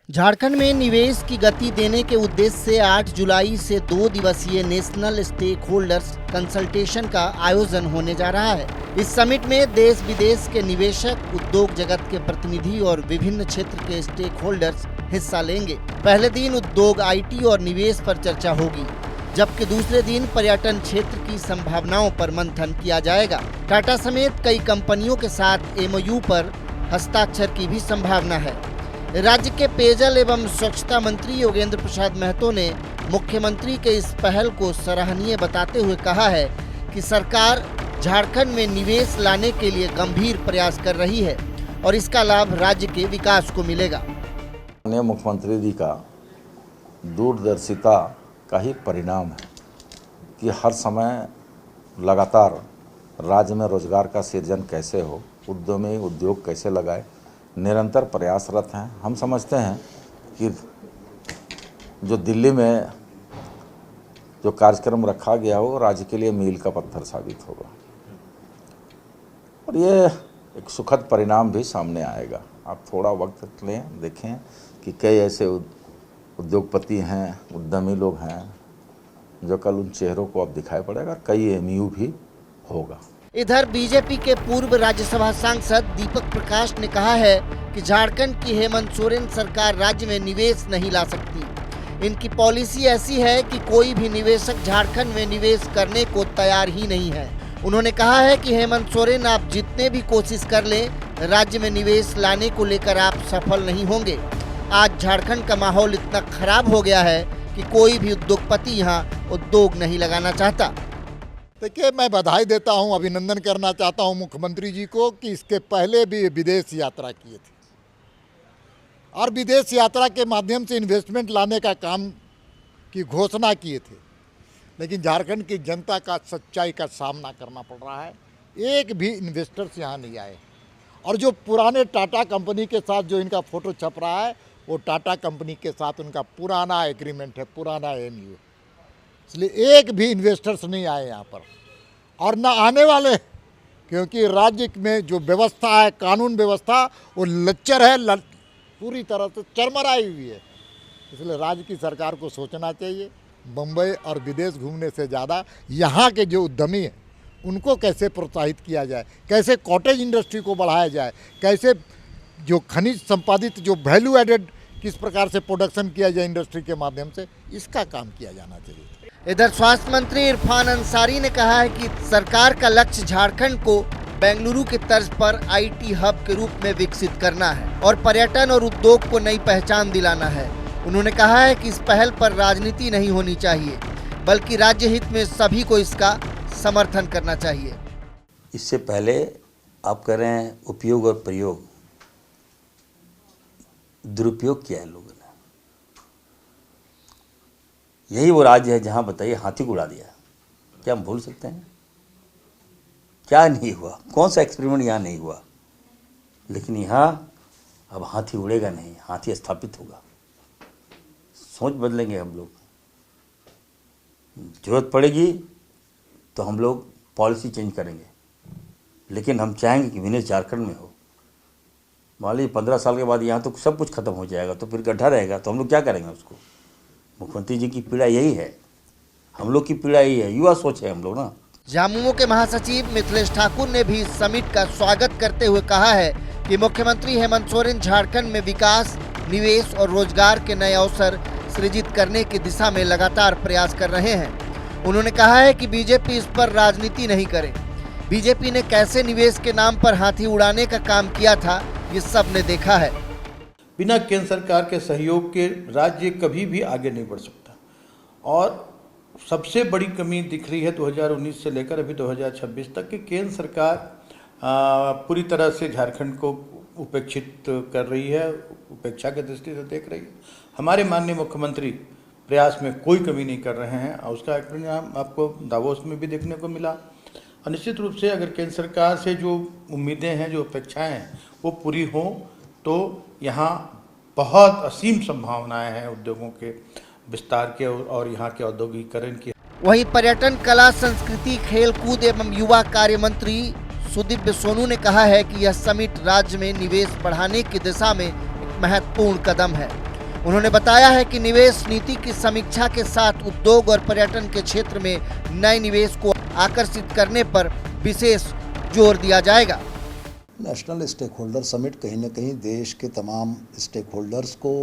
झारखंड में निवेश की गति देने के उद्देश्य से 8 जुलाई से 2 दिवसीय नेशनल स्टेक होल्डर्स कंसल्टेशन का आयोजन होने जा रहा है। इस समिट में देश विदेश के निवेशक, उद्योग जगत के प्रतिनिधि और विभिन्न क्षेत्र के स्टेक होल्डर्स हिस्सा लेंगे। पहले दिन उद्योग, IT और निवेश पर चर्चा होगी, जबकि दूसरे दिन पर्यटन क्षेत्र की संभावनाओं पर मंथन किया जाएगा। टाटा समेत कई कंपनियों के साथ MOU पर हस्ताक्षर की भी संभावना है। राज्य के पेयजल एवं स्वच्छता मंत्री योगेंद्र प्रसाद महतो ने मुख्यमंत्री के इस पहल को सराहनीय बताते हुए कहा है कि सरकार झारखंड में निवेश लाने के लिए गंभीर प्रयास कर रही है और इसका लाभ राज्य के विकास को मिलेगा। माननीय मुख्यमंत्री जी का दूरदर्शिता का ही परिणाम है कि हर समय लगातार राज्य में रोजगार का सृजन कैसे हो, उद्यमी उद्योग कैसे लगाए, निरंतर प्रयासरत हैं। हम समझते हैं कि जो दिल्ली में जो कार्यक्रम रखा गया हो राज्य के लिए मील का पत्थर साबित होगा और ये एक सुखद परिणाम भी सामने आएगा। आप थोड़ा वक्त लें, देखें कि कई ऐसे उद्योगपति हैं, उद्यमी लोग हैं जो कल उन चेहरों को अब दिखाई पड़ेगा। कई MOU भी होगा। इधर बीजेपी के पूर्व राज्यसभा सांसद दीपक प्रकाश ने कहा है कि झारखंड की हेमंत सोरेन सरकार राज्य में निवेश नहीं ला सकती। इनकी पॉलिसी ऐसी है कि कोई भी निवेशक झारखंड में निवेश करने को तैयार ही नहीं है। उन्होंने कहा है कि हेमंत सोरेन, आप जितने भी कोशिश कर लें, राज्य में निवेश लाने को लेकर आप सफल नहीं होंगे। आज झारखंड का माहौल इतना खराब हो गया है कि कोई भी उद्योगपति यहाँ उद्योग नहीं लगाना चाहता। देखिए, मैं बधाई देता हूं, अभिनंदन करना चाहता हूं मुख्यमंत्री जी को कि इसके पहले भी विदेश यात्रा किए थे और विदेश यात्रा के माध्यम से इन्वेस्टमेंट लाने का काम की घोषणा किए थे, लेकिन झारखंड की जनता का सच्चाई का सामना करना पड़ रहा है। एक भी इन्वेस्टर्स यहाँ नहीं आए और जो पुराने टाटा कंपनी के साथ जो इनका फ़ोटो छप रहा है वो टाटा कंपनी के साथ उनका पुराना एग्रीमेंट है, पुराना MOU, इसलिए एक भी इन्वेस्टर्स नहीं आए यहाँ पर और न आने वाले, क्योंकि राज्य में जो व्यवस्था है, कानून व्यवस्था, वो लच्चर है, पूरी तरह से चरमराई हुई है। इसलिए राज्य की सरकार को सोचना चाहिए, मुंबई और विदेश घूमने से ज़्यादा यहाँ के जो उद्यमी हैं उनको कैसे प्रोत्साहित किया जाए, कैसे कॉटेज इंडस्ट्री को बढ़ाया जाए, कैसे जो खनिज संपादित जो वैल्यू एडेड किस प्रकार से प्रोडक्शन किया जाए इंडस्ट्री के माध्यम से, इसका काम किया जाना चाहिए। इधर स्वास्थ्य मंत्री इरफान अंसारी ने कहा है कि सरकार का लक्ष्य झारखंड को बेंगलुरु के तर्ज पर IT हब के रूप में विकसित करना है और पर्यटन और उद्योग को नई पहचान दिलाना है। उन्होंने कहा है कि इस पहल पर राजनीति नहीं होनी चाहिए, बल्कि राज्य हित में सभी को इसका समर्थन करना चाहिए। इससे पहले आप कह रहे हैं उपयोग और प्रयोग, दुरुपयोग किया है लोगों ने। यही वो राज्य है जहां बताइए हाथी को उड़ा दिया। क्या हम भूल सकते हैं? क्या नहीं हुआ? कौन सा एक्सपेरिमेंट यहाँ नहीं हुआ? लेकिन यहाँ अब हाथी उड़ेगा नहीं, हाथी स्थापित होगा। सोच बदलेंगे हम लोग। जरूरत पड़ेगी तो हम लोग पॉलिसी चेंज करेंगे, लेकिन हम चाहेंगे कि बिजनेस झारखंड में हो। मान लीजिए 15 साल के बाद यहाँ तो सब कुछ खत्म हो जाएगा, तो फिर गड्ढा रहेगा, तो हम लोग क्या करेंगे उसको? मुख्यमंत्री जी की पीड़ा यही है, हम लोग की पीड़ा यही है, युवा सोच है हम लोग ना। झामुमो के महासचिव मिथिलेश ठाकुर ने भी समिट का स्वागत करते हुए कहा है कि मुख्यमंत्री हेमंत सोरेन झारखंड में विकास, निवेश और रोजगार के नए अवसर सृजित करने की दिशा में लगातार प्रयास कर रहे हैं। उन्होंने कहा है कि बीजेपी इस पर राजनीति नहीं करे। बीजेपी ने कैसे निवेश के नाम पर हाथी उड़ाने का काम किया था, ये सब ने देखा है। बिना केंद्र सरकार के सहयोग के राज्य कभी भी आगे नहीं बढ़ सकता और सबसे बड़ी कमी दिख रही है 2019 से लेकर अभी 2026 तक कि केंद्र सरकार पूरी तरह से झारखंड को उपेक्षित कर रही है, उपेक्षा की दृष्टि से देख रही है। हमारे माननीय मुख्यमंत्री प्रयास में कोई कमी नहीं कर रहे हैं और उसका परिणाम आपको दावोस में भी देखने को मिला। और निश्चित रूप से अगर केंद्र सरकार से जो उम्मीदें हैं, जो अपेक्षाएँ हैं, वो पूरी हों तो यहाँ बहुत असीम संभावनाएं हैं उद्योगों के विस्तार के और यहाँ के औद्योगिकीकरण की। वहीं पर्यटन, कला, संस्कृति, खेल कूद एवं युवा कार्य मंत्री सुदीव्य सोनू ने कहा है कि यह समिट राज्य में निवेश बढ़ाने की दिशा में एक महत्वपूर्ण कदम है। उन्होंने बताया है कि निवेश नीति की समीक्षा के साथ उद्योग और पर्यटन के क्षेत्र में नए निवेश को आकर्षित करने पर विशेष जोर दिया जाएगा। नेशनल स्टेक होल्डर समिट कहीं न कहीं देश के तमाम स्टेक होल्डर्स को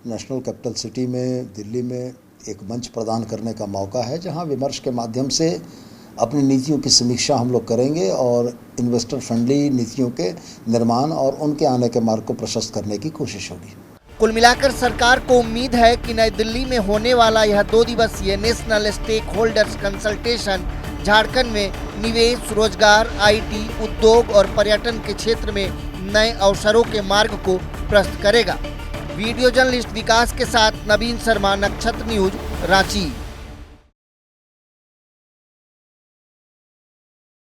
नेशनल कैपिटल सिटी में, दिल्ली में एक मंच प्रदान करने का मौका है, जहां विमर्श के माध्यम से अपनी नीतियों की समीक्षा हम लोग करेंगे और इन्वेस्टर फ्रेंडली नीतियों के निर्माण और उनके आने के मार्ग को प्रशस्त करने की कोशिश होगी। कुल मिलाकर सरकार को उम्मीद है कि नई दिल्ली में होने वाला यह 2 दिवसीय national stakeholders consultation Jharkhand में निवेश, रोजगार, IT, उद्योग और पर्यटन के क्षेत्र में नए अवसरों के मार्ग को प्रशस्त करेगा। वीडियो जर्नलिस्ट विकास के साथ नवीन शर्मा, नक्षत्र न्यूज, रांची।